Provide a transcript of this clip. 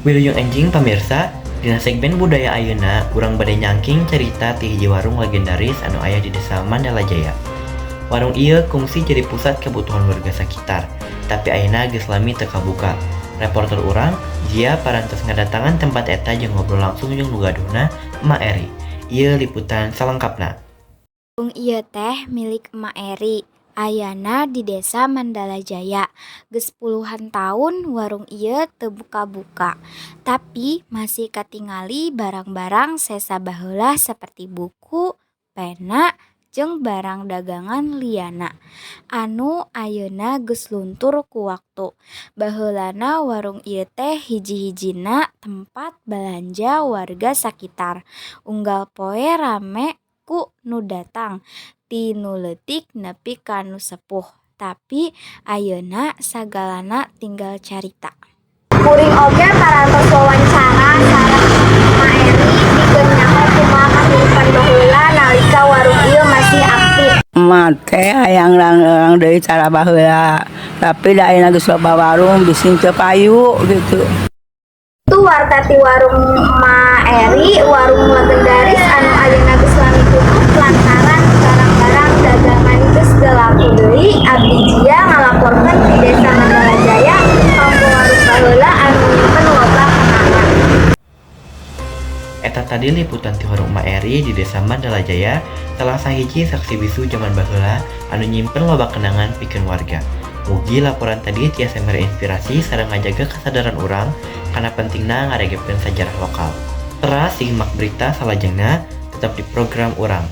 Wilujeng enjing pamirsa, dina segmen budaya ayeuna urang bade nyangking cerita ti hiji warung legendaris anu aya di Desa Mandala Jaya. Warung ieu kungsi jadi pusat kebutuhan warga sekitar, tapi ayeuna geus lami teu kabuka. Reporter urang, Jia parantos ngadatangan tempat eta jeung ngobrol langsung jeung nu gaduhna, Emak Eri. Ieu liputan salengkapna. Warung ieu teh milik Emak Eri. Ayana di Desa Mandala Jaya. Geus puluhan tahun warung ieu teu buka-buka. Tapi masih katingali barang-barang sesa baheula saperti buku, pena, jeung barang dagangan liana. Anu ayeuna geus luntur ku waktu. Baheulana warung ieu teh hiji-hijina tempat balanja warga sakitar. Unggal poe rame ku nu datang. Ti nu leutik nepi ka nu sepuh, tapi ayeuna sagalana tinggal carita. Kuring oge parantos wawancara sareng Emak Eri pikeun nyaho kumaha kahirupan baheula nalika warung ieu masih aktif. Emak teh hayang urang deui cara baheula, tapi da ayeuna geus loba warung bising teu payu gitu. Tu warta ti warung Emak Eri, warung legendaris anu ayeuna geus lami tutup lantaran barang-barang dagangan geus teu laku deui. Abdi Jia ngalaporkeun di Desa Mandala Jaya kanggo warung baheula anu nyimpen loba kenangan. Eta tadi liputan ti warung Emak Eri di Desa Mandala Jaya, salah sahiji saksi bisu zaman baheula anu nyimpen loba kenangan pikeun warga. Mugi laporan tadi tiasa mere inspirasi sareng ngajaga kesadaran urang kana pentingna ngaregepkeun sajarah lokal. Teras simak berita salajengna tetap di program urang.